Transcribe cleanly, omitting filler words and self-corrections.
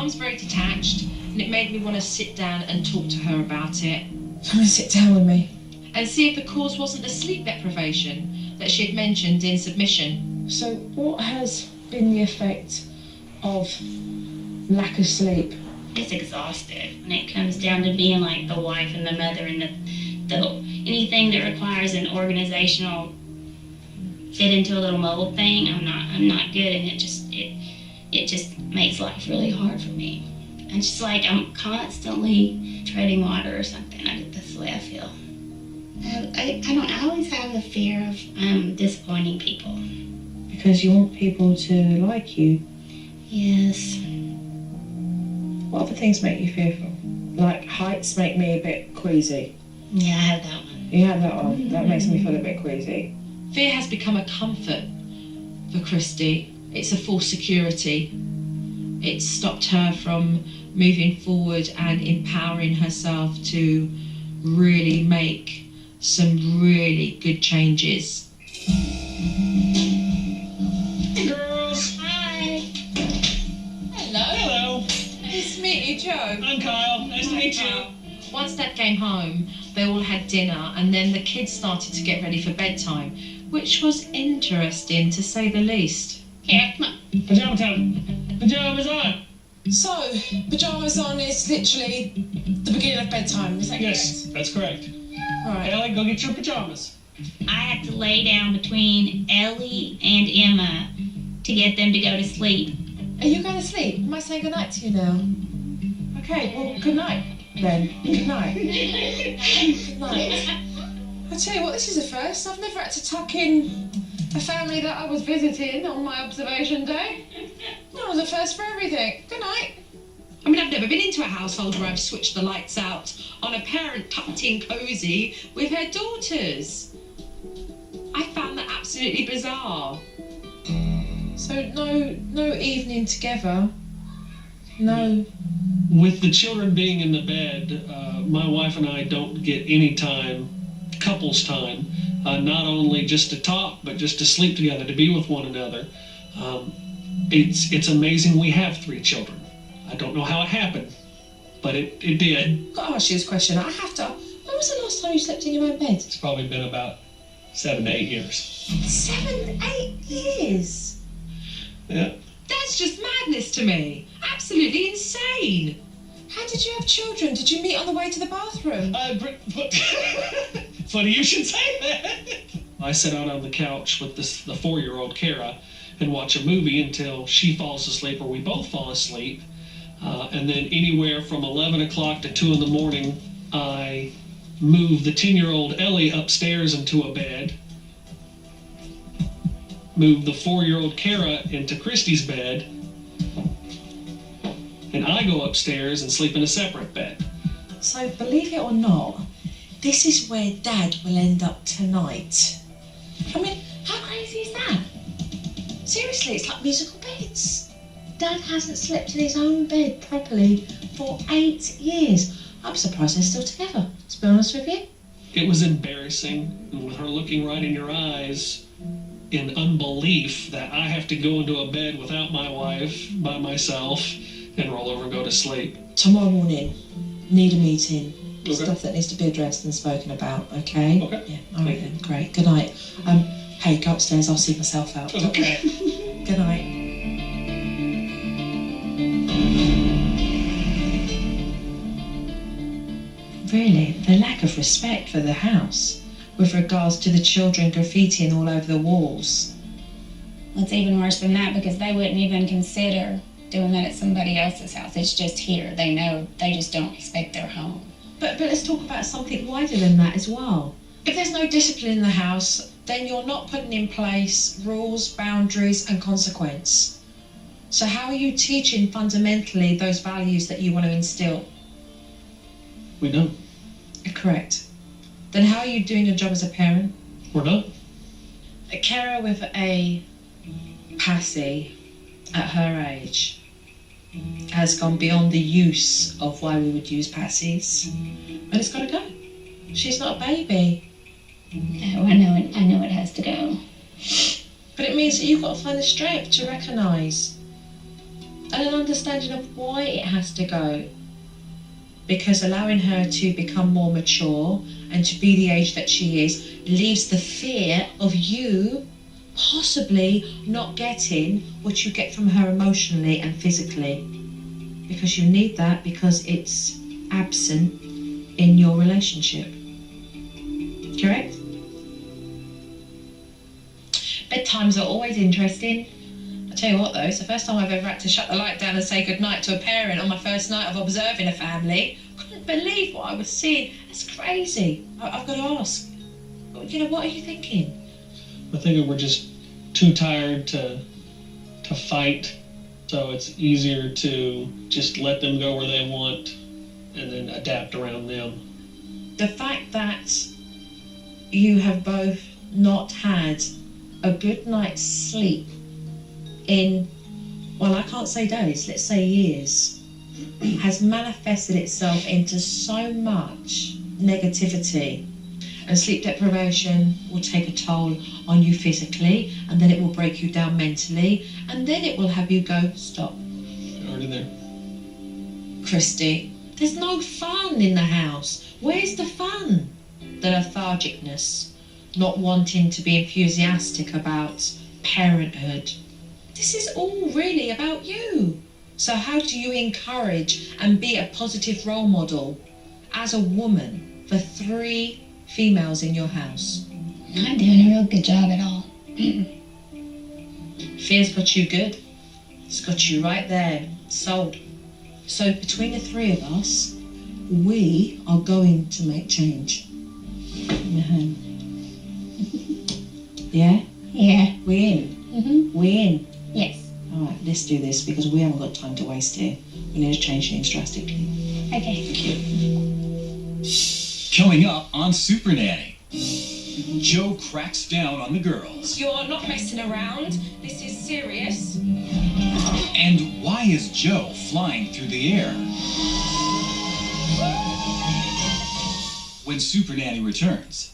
Mum's very detached, and it made me want to sit down and talk to her about it. Come and sit down with me. And see if the cause wasn't the sleep deprivation that she had mentioned in submission. So what has been the effect of lack of sleep? It's exhausted when it comes down to being like the wife and the mother and the anything that requires an organizational fit into a little mold thing. I'm not good, and it just makes life really hard for me. It's just like I'm constantly treading water or something. That's the way I feel. I always have a fear of disappointing people. Because you want people to like you? Yes. What other things make you fearful? Like heights make me a bit queasy. Yeah, I have that one. You have that one? That makes me feel a bit queasy. Fear has become a comfort for Christy. It's a false security. It's stopped her from moving forward and empowering herself to really make some really good changes. Hey girls! Hi. Hello! Nice to meet you, Joe. I'm Kyle. Nice to meet you. Once Dad came home, they all had dinner, and then the kids started to get ready for bedtime, which was interesting to say the least. Here, come on. Pajama time. Pajamas on. So, pyjamas on is literally the beginning of bedtime, is that Yes, that's correct. correct? Right. Ellie, go get your pajamas. I have to lay down between Ellie and Emma to get them to go to sleep. Are you going to sleep? Am I saying goodnight to you now? Okay, well, good night then. Good night. Good night. I tell you what, this is a first. I've never had to tuck in a family that I was visiting on my observation day. That was a first for everything. Good night. I mean, I've never been into a household where I've switched the lights out on a parent tucked in cosy with her daughters. I found that absolutely bizarre. So no evening together. No. With the children being in the bed, my wife and I don't get any time, couples time, not only just to talk, but just to sleep together, to be with one another. It's amazing we have 3 children. I don't know how it happened, but it did. I've got to ask you this question. I have to. When was the last time you slept in your own bed? It's probably been about 7 to 8 years. 7, 8 years? Yeah. That's just madness to me. Absolutely insane. How did you have children? Did you meet on the way to the bathroom? Funny you should say that. I sit out on the couch with the 4-year-old Kara and watch a movie until she falls asleep or we both fall asleep. And then anywhere from 11 o'clock to 2 in the morning, I move the 10-year-old Ellie upstairs into a bed, move the 4-year-old Kara into Christy's bed, and I go upstairs and sleep in a separate bed. So, believe it or not, this is where Dad will end up tonight. I mean, how crazy is that? Seriously, it's like musical beds. Dad hasn't slept in his own bed properly for 8 years. I'm surprised they're still together, to be honest with you. It was embarrassing, and with her looking right in your eyes in unbelief that I have to go into a bed without my wife, by myself, and roll over and go to sleep. Tomorrow morning, need a meeting. Okay. Stuff that needs to be addressed and spoken about, okay? Okay. Yeah, all right then, great. Good night. Hey, go upstairs, I'll see myself out. Okay. Good night. Really, the lack of respect for the house with regards to the children graffitiing all over the walls. It's even worse than that because they wouldn't even consider doing that at somebody else's house. It's just here. They know, they just don't respect their home. But let's talk about something wider than that as well. If there's no discipline in the house, then you're not putting in place rules, boundaries, and consequence. So how are you teaching fundamentally those values that you want to instill? We don't. Correct. Then how are you doing your job as a parent? We're not. A carer with a passy at her age has gone beyond the use of why we would use passies. And it's got to go. She's not a baby. No, I know it has to go. But it means that you've got to find the strength to recognise and an understanding of why it has to go. Because allowing her to become more mature and to be the age that she is leaves the fear of you possibly not getting what you get from her emotionally and physically. Because you need that, because it's absent in your relationship. Correct? Bedtimes are always interesting. I tell you what though, it's the first time I've ever had to shut the light down and say goodnight to a parent on my first night of observing a family. I couldn't believe what I was seeing. That's crazy. I've got to ask, you know, what are you thinking? I think we're just too tired to fight, so it's easier to just let them go where they want and then adapt around them. The fact that you have both not had a good night's sleep in, well, I can't say days, let's say years, has manifested itself into so much negativity. And sleep deprivation will take a toll on you physically, and then it will break you down mentally, and then it will have you go, stop. Already there. Christy, there's no fun in the house. Where's the fun? The lethargicness, not wanting to be enthusiastic about parenthood. This is all really about you. So how do you encourage and be a positive role model as a woman for 3 females in your house? Not doing a real good job at all. Fear's got you good. It's got you right there, sold. So between the 3 of us, we are going to make change. Yeah? Yeah. We in? Mm-hmm. We in? Yes. All right, let's do this because we haven't got time to waste here. We need to change things drastically. Okay. Coming up on SuperNanny, Joe cracks down on the girls. You're not messing around. This is serious. And why is Joe flying through the air? When SuperNanny returns.